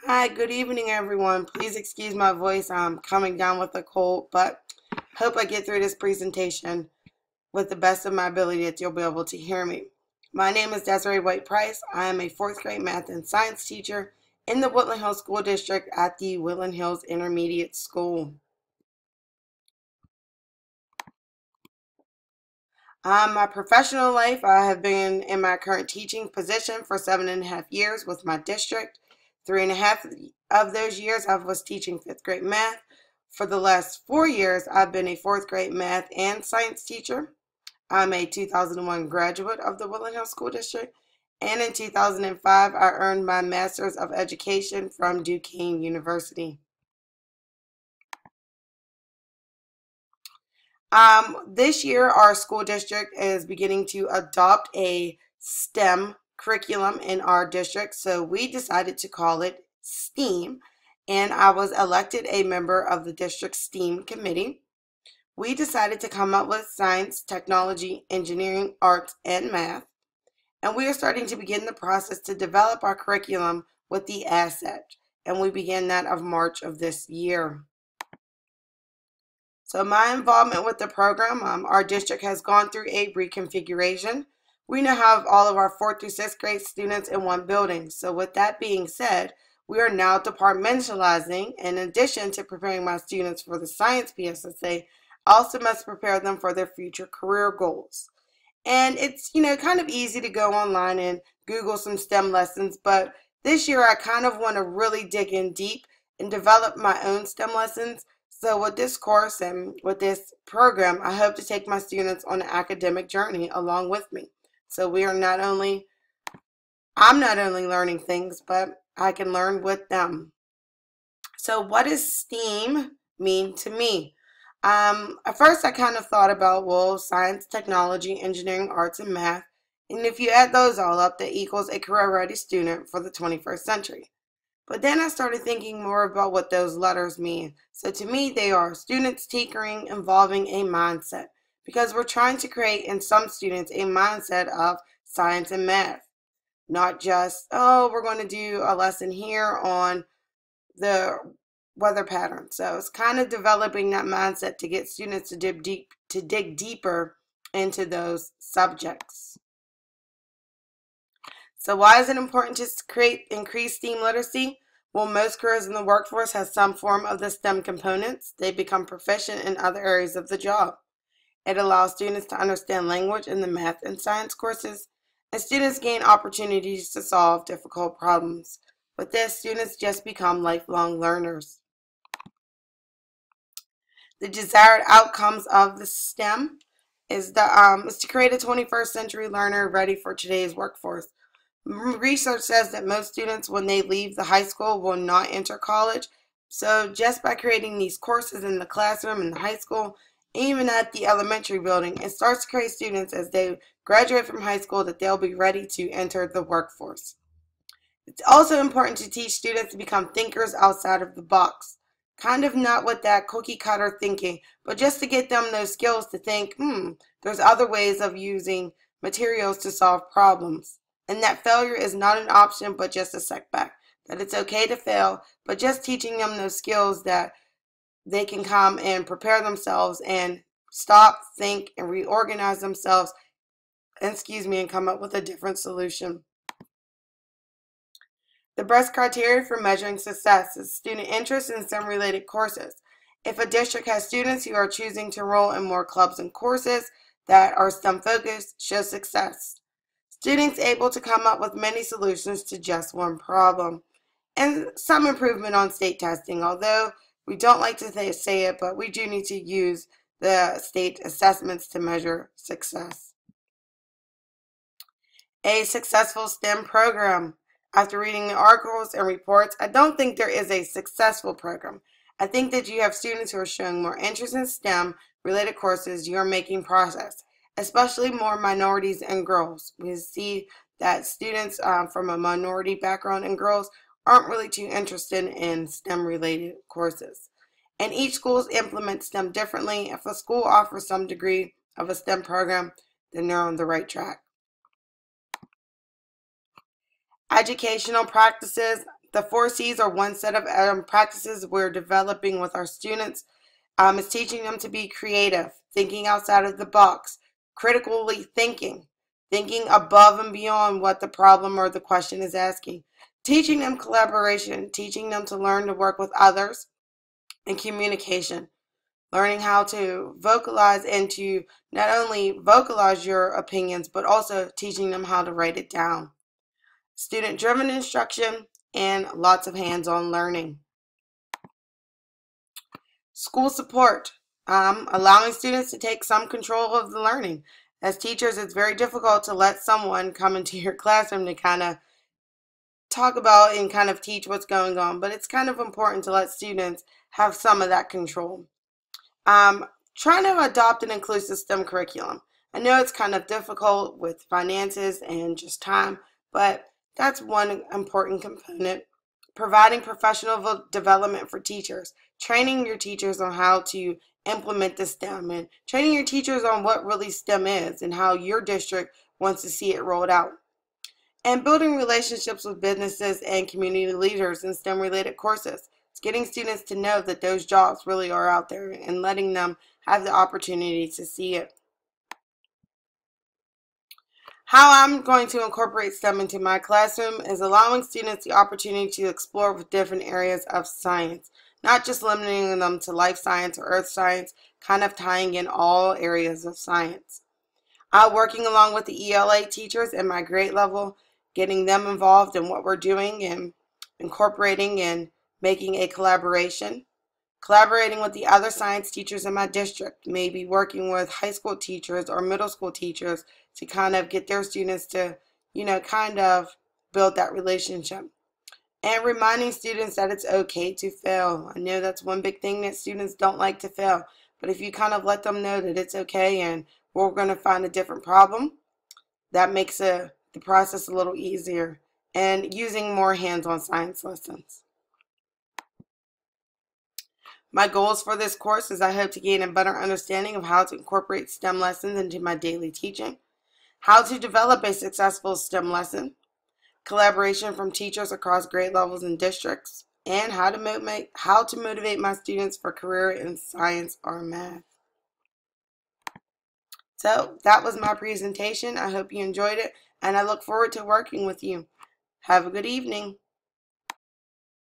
Hi, good evening, everyone. Please excuse my voice. I'm coming down with a cold, but hope I get through this presentation with the best of my ability that you'll be able to hear me. My name is Desiree White Price. I am a fourth grade math and science teacher in the Woodland Hills School District at the Woodland Hills Intermediate School. My professional life, I have been in my current teaching position for 7.5 years with my district. 3.5 of those years I was teaching fifth grade math. For the last 4 years, I've been a fourth grade math and science teacher. I'm a 2001 graduate of the Woodland Hills School District, and in 2005, I earned my Master's of Education from Duquesne University. This year, our school district is beginning to adopt a STEM curriculum in our district, so we decided to call it STEAM, and I was elected a member of the district STEAM committee. We decided to come up with science, technology, engineering, arts, and math, and we are starting to begin the process to develop our curriculum with the asset, and we began that of March of this year. So my involvement with the program, our district has gone through a reconfiguration. We now have all of our 4th through 6th grade students in one building. So with that being said, we are now departmentalizing. In addition to preparing my students for the science PSSA, I also must prepare them for their future career goals. And it's, kind of easy to go online and Google some STEM lessons, but this year I kind of want to really dig in deep and develop my own STEM lessons. So with this course and with this program, I hope to take my students on an academic journey along with me. So I'm not only learning things, but I can learn with them. So what does STEAM mean to me? At first I kind of thought about, well, science, technology, engineering, arts, and math. And if you add those all up, that equals a career-ready student for the 21st century. But then I started thinking more about what those letters mean. So to me, they are students tinkering, involving a mindset. Because we're trying to create in some students a mindset of science and math. Not just, oh, we're going to do a lesson here on the weather pattern. So it's kind of developing that mindset to get students to dig deeper into those subjects. So why is it important to create increased STEAM literacy? Well, most careers in the workforce have some form of the STEM components. They become proficient in other areas of the job. It allows students to understand language in the math and science courses, and students gain opportunities to solve difficult problems. With this, students just become lifelong learners. The desired outcomes of the STEM is to create a 21st century learner ready for today's workforce. Research says that most students, when they leave the high school, will not enter college. So just by creating these courses in the classroom, in the high school, even at the elementary building, it starts to create students as they graduate from high school that they'll be ready to enter the workforce. It's also important to teach students to become thinkers outside of the box. Kind of not with that cookie cutter thinking, but just to get them those skills to think, there's other ways of using materials to solve problems. And that failure is not an option, but just a setback. That it's okay to fail, but just teaching them those skills that they can come and prepare themselves and stop, think, and reorganize themselves, and come up with a different solution. The best criteria for measuring success is student interest in STEM-related courses. If a district has students who are choosing to enroll in more clubs and courses that are STEM-focused, shows success. Students able to come up with many solutions to just one problem. And some improvement on state testing, although we don't like to say it, but we do need to use the state assessments to measure success. A successful STEM program. After reading the articles and reports, I don't think there is a successful program. I think that you have students who are showing more interest in STEM related courses. You are making progress, especially more minorities and girls. We see that students from a minority background and girls aren't really too interested in STEM related courses. And each school implements STEM differently. If a school offers some degree of a STEM program, then they're on the right track. Educational practices. The 4C's are one set of practices we're developing with our students. It's teaching them to be creative, thinking outside of the box, critically thinking above and beyond what the problem or the question is asking, teaching them collaboration, teaching them to learn to work with others, and communication, learning how to vocalize and to not only vocalize your opinions, but also teaching them how to write it down. Student-driven instruction and lots of hands-on learning. School support, allowing students to take some control of the learning. As teachers, it's very difficult to let someone come into your classroom to kind of talk about and kind of teach what's going on, but it's kind of important to let students have some of that control. Trying to adopt an inclusive STEM curriculum. I know it's kind of difficult with finances and just time, but that's one important component. Providing professional development for teachers, training your teachers on how to implement the STEM, and training your teachers on what really STEM is and how your district wants to see it rolled out. And building relationships with businesses and community leaders in STEM related courses. It's getting students to know that those jobs really are out there and letting them have the opportunity to see it. How I'm going to incorporate STEM into my classroom is allowing students the opportunity to explore with different areas of science, not just limiting them to life science or earth science, kind of tying in all areas of science. Working along with the ELA teachers at my grade level, getting them involved in what we're doing and incorporating and making a collaboration. Collaborating with the other science teachers in my district, maybe working with high school teachers or middle school teachers to kind of get their students to, kind of build that relationship. And reminding students that it's okay to fail. I know that's one big thing that students don't like to fail, but if you kind of let them know that it's okay and we're going to find a different problem, that makes the process a little easier. And using more hands-on science lessons. My goals for this course is I hope to gain a better understanding of how to incorporate STEM lessons into my daily teaching, how to develop a successful STEM lesson, collaboration from teachers across grade levels and districts, and how to motivate my students for career in science or math. So that was my presentation. I hope you enjoyed it, and I look forward to working with you. Have a good evening.